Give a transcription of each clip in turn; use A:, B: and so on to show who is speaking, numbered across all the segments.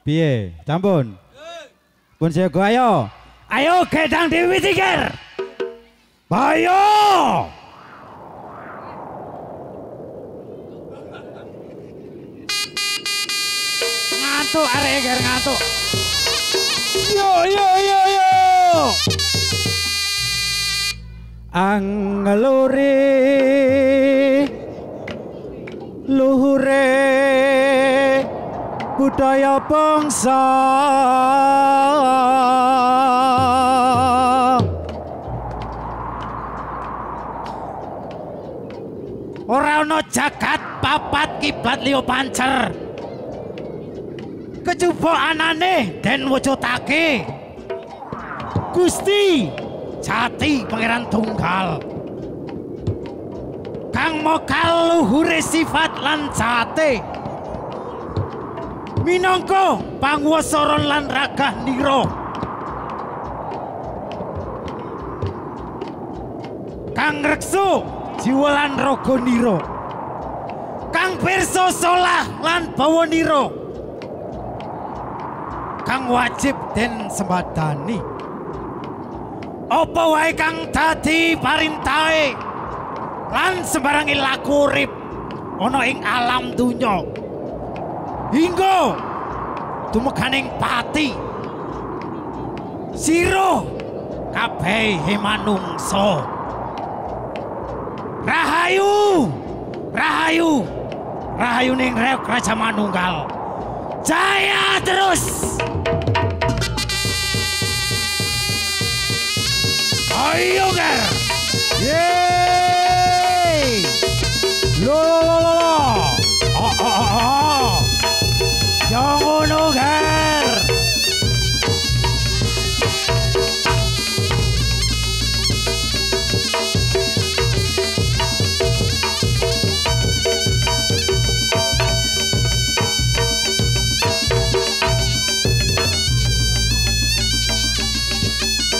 A: Piye? Campun. Pun siaga ayo. Ayo Gedang Dewi Tikir. Ayo. Ngantuk arek ger ngantuk. Yo yo yo yo. Angelore luhure budaya bangsa ora ana jagat papat kiblat liya pancer kecuba anane den wujudake Gusti Jati Pangeran Tunggal kang mokal luhure sifat lan jate minangka panguwasa lan ragah nira kang reksa jiwa lan raga nira kang pirsa salah lan bawa nira kang wajib den sembadani apa wae kang dadi parintahe lan sembarangi laku urip ana ing alam donya hingga tumekaning pati sira kabeh manungsa rahayu rahayu rahayu ning reok Raja Manunggal jaya terus ayo ger yeay lo oh oh oh yang ngono ger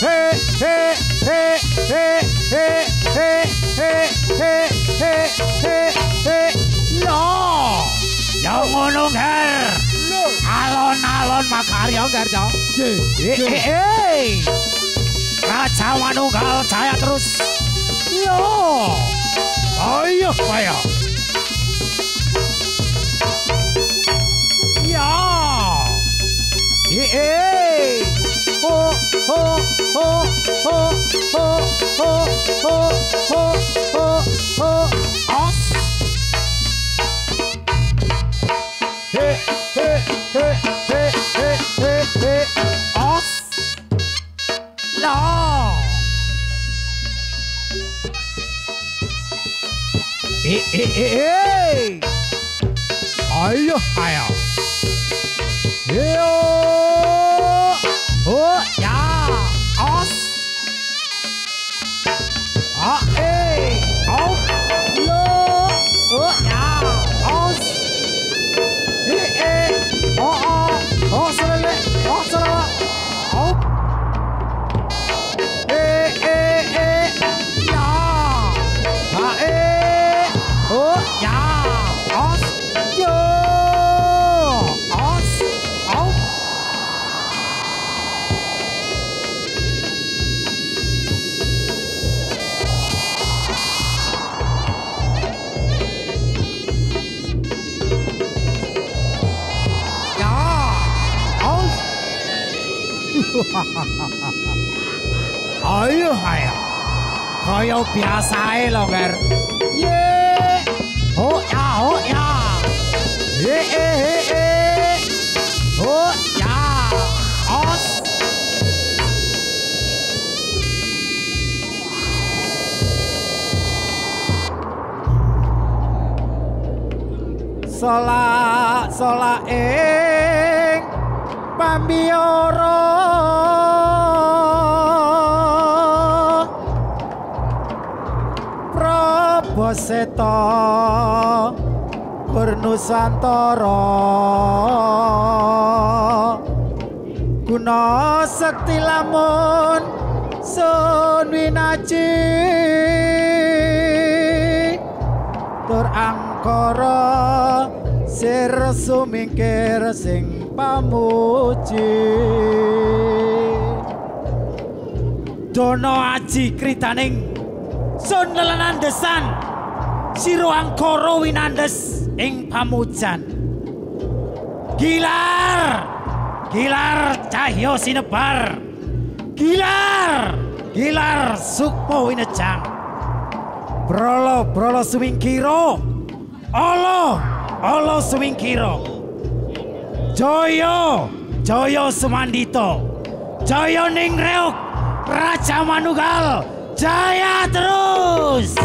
A: hey hey hey hey hey hey hey hey hey hey hey no yang ngono ger alon-alon makarya ger jo Raja Manunggal jaya terus yo ayo ayo ya ho ho ho ho ho ho ho ho ho ho os he he he he he he he os la ayo ayo yo oh ya os ah oh lo oh ya os oh oh sele oh sele oh ya oh ya os yo os oh ayo ayo kaya biasae lho ger ye oh ya oh ya os sola ing pambiara Prabaseta Bernusantara guna sekti lamun sun winaji tur angkara Sira sumingkir sing pamuji Dono aji kritaning sun lelanandesan Sira angkara winandes ing pamujan Gilar Gilar cahya sinebar Gilar Gilar sukma winejang Brolo brolo sumingkira Olo sumingkira Jaya Jaya Sumandita Jaya Ningreuk Raja Manunggal Jaya terus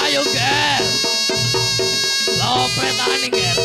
B: Ayo Ger, lo petani Ger.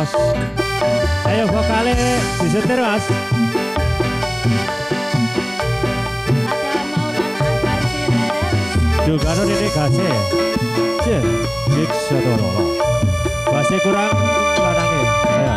A: Mas. Ayo vokale disetir Mas. Juga ada Dede Gase. Cek, cek sedorolo. Masih kurang lanangnya. Ayo.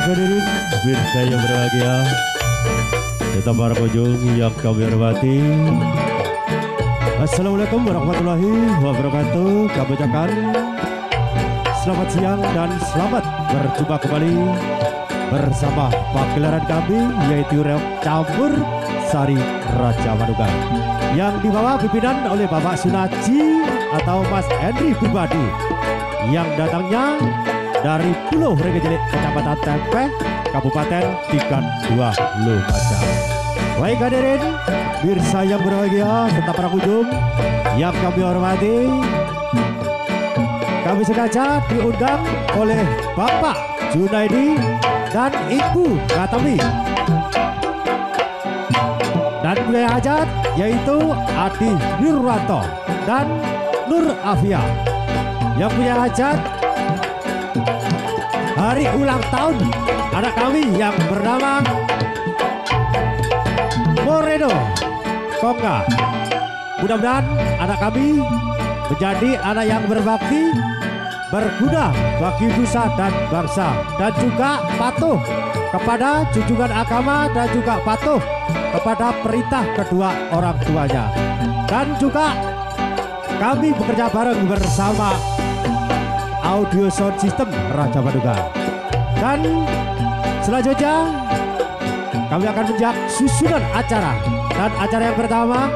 A: Hadirin birsa yang berbahagia, tetap para pengunjung yang kami hormati. Assalamualaikum warahmatullahi wabarakatuh. Kami ucapkan selamat siang dan selamat berjumpa kembali bersama pagelaran kami, yaitu Reok Campur Sari Raja Manunggal, yang dibawa pimpinan oleh Bapak Sunaji atau Mas Henry pribadi, yang datangnya dari Pulau Rengejelik, Kecamatan Tempe, Kabupaten Tigan Dua Lumajang. Baik hadirin, birsa yang berbahagia, serta para kunjung yang kami hormati, kami sengaja diundang oleh Bapak Junaidi dan Ibu Katami, dan punya hajat yaitu Adi Nirwanto dan Nur Afia, yang punya hajat hari ulang tahun anak kami yang bernama Moreno Kongga. Mudah-mudahan anak kami menjadi anak yang berbakti, berguna bagi nusa dan bangsa, dan juga patuh kepada junjungan agama, dan juga patuh kepada perintah kedua orang tuanya. Dan juga kami bekerja bareng bersama Audio Sound System Raja Manunggal. Dan selanjutnya kami akan menjak susunan acara. Dan acara yang pertama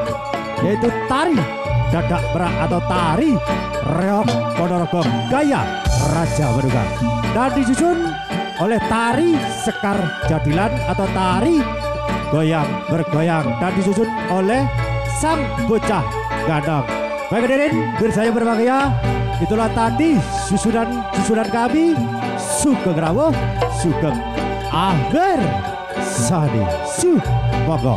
A: yaitu tari dadak berak atau tari reok Ponorogo Gaya Raja Manunggal, dan disusun oleh tari Sekar Jadilan atau tari goyang bergoyang, dan disusun oleh Sang Bocah Gandang. Baik hadirin, bersaya berbahagia, itulah tadi susunan kami. Sugeng rawuh, sugeng akhir sani monggo.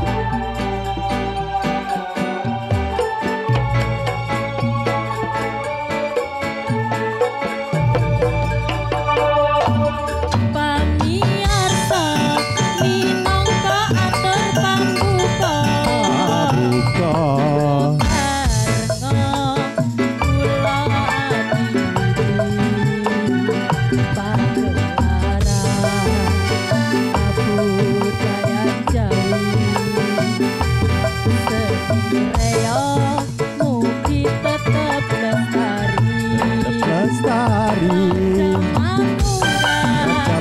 C: Aku Reo mugi tetep lestari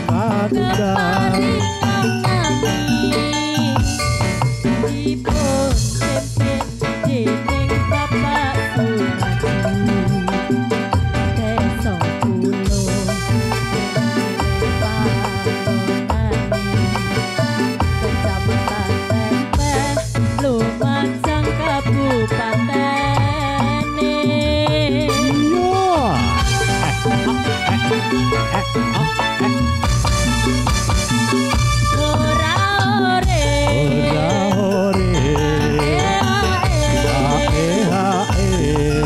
A: Manunggal
C: dipun pimpin dening Bapak Sunardi Desa Kulo Kecamatan Tempeh Lumajang Kabupatene Ora ore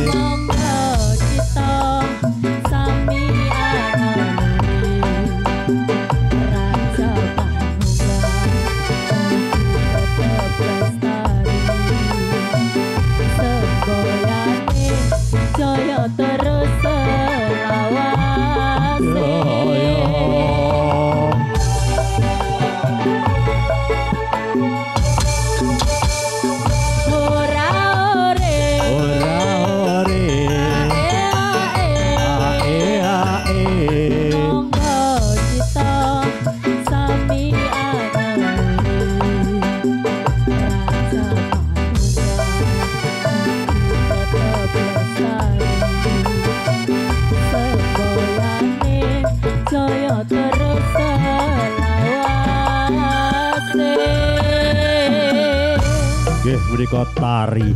C: monggo kita sami anoni Raja Manunggal tetep lestari semboyane jaya terus selawase ora ore monggo kita sami anoni Raja Manunggal tetep lestari semboyane jaya terus selawase
A: nggih menika tari